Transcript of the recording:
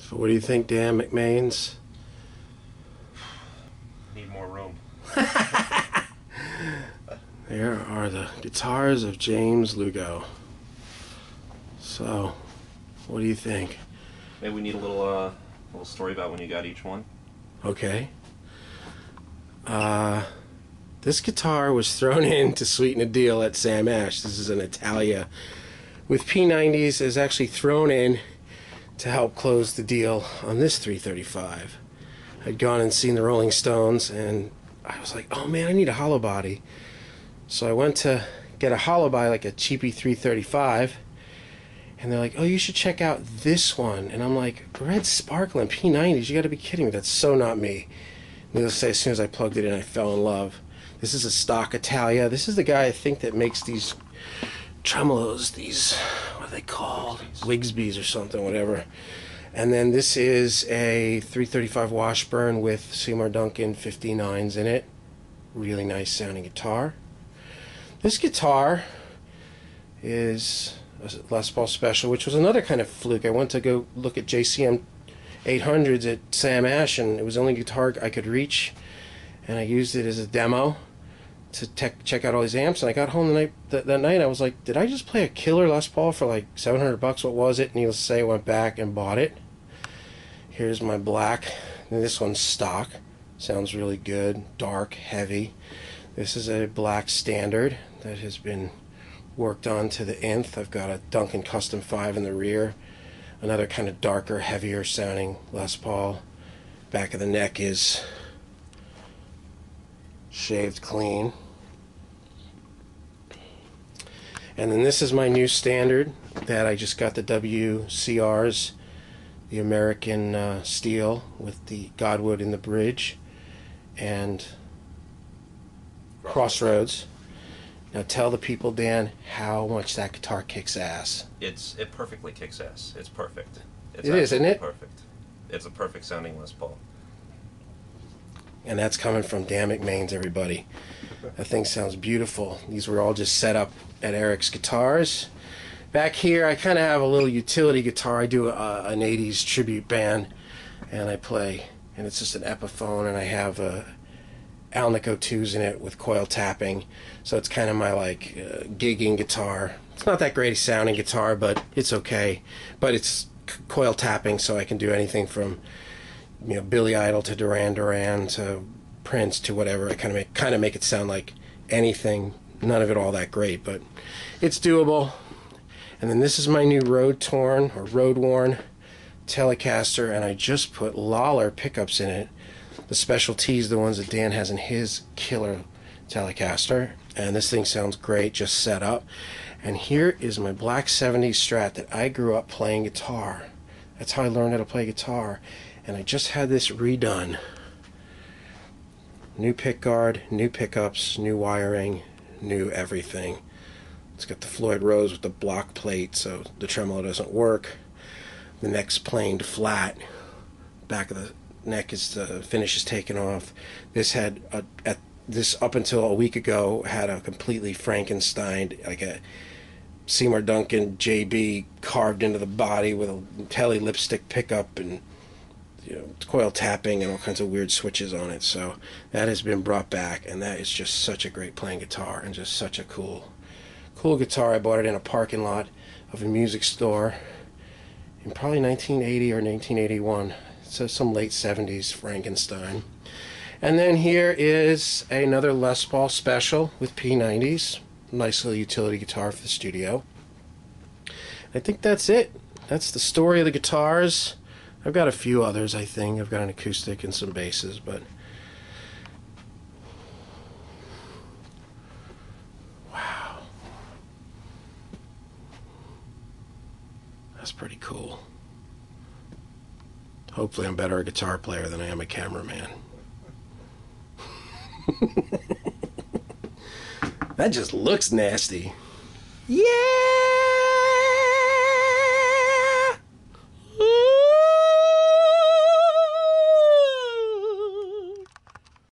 So what do you think, Dan McMains? Need more room. There are the guitars of James Lugo. So, what do you think? Maybe we need a little story about when you got each one. Okay. This guitar was thrown in to sweeten a deal at Sam Ash. This is an Italia with P90s. Is actually thrown in to help close the deal on this 335. I'd gone and seen the Rolling Stones, and I was like, oh man, I need a hollow body. So I went to get a hollow body, like a cheapy 335, and they're like, oh, you should check out this one. And I'm like, red sparkling P90s, you gotta be kidding me, that's so not me. Needless to say, as soon as I plugged it in, I fell in love. This is a stock Italia. This is the guy, I think, that makes these tremolos, these, what are they called? Wigsby's or something, whatever. And then this is a 335 Washburn with Seymour Duncan 59s in it. Really nice sounding guitar. This guitar is a Les Paul Special, which was another kind of fluke. I went to go look at JCM 800s at Sam Ash, and it was the only guitar I could reach, and I used it as a demo to check out all these amps. And I got home that night, I was like, did I just play a killer Les Paul for like $700? What was it? Needless to say, I went back and bought it. Here's my black, and this one's stock. Sounds really good, dark, heavy. This is a black standard that has been worked on to the nth. I've got a Duncan Custom 5 in the rear. Another kind of darker, heavier sounding Les Paul. Back of the neck is shaved clean. And then this is my new standard that I just got, the WCRs, the American steel with the Godwood in the bridge, and Crossroads. Now tell the people, Dan, how much that guitar kicks ass. It perfectly kicks ass. It's perfect. It is, isn't it? Perfect. It's a perfect sounding Les Paul. And that's coming from Dan McMains, everybody. That thing sounds beautiful. These were all just set up at Eric's Guitars. Back here, I kind of have a little utility guitar. I do an 80s tribute band, and I play, and it's just an Epiphone, and I have Alnico 2s in it with coil tapping. So it's kind of my like gigging guitar. It's not that great a sounding guitar, but it's okay. But it's coil tapping, so I can do anything from, you know, Billy Idol to Duran Duran to Prince to whatever. I kind of make it sound like anything. None of it all that great, but it's doable. And then this is my new road worn Telecaster, and I just put Lawler pickups in it. The Special T's, the ones that Dan has in his killer Telecaster, and this thing sounds great just set up. And here is my black 70s Strat that I grew up playing guitar. That's how I learned how to play guitar, and I just had this redone. New pickguard, new pickups, new wiring, new everything. It's got the Floyd Rose with the block plate, so the tremolo doesn't work. The neck's planed flat. Back of the neck is the finish is taken off. This had this up until a week ago had a completely Frankenstein, like a Seymour Duncan JB carved into the body with a tele lipstick pickup and, you know, coil tapping and all kinds of weird switches on it. So that has been brought back, and that is just such a great playing guitar and just such a cool guitar. I bought it in a parking lot of a music store in probably 1980 or 1981. So some late 70s Frankenstein. And then here is another Les Paul Special with P90s. Nice little utility guitar for the studio. I think that's it. That's the story of the guitars. I've got a few others, I think. I've got an acoustic and some basses, but wow. That's pretty cool. Hopefully I'm better a guitar player than I am a cameraman. That just looks nasty. Yeah!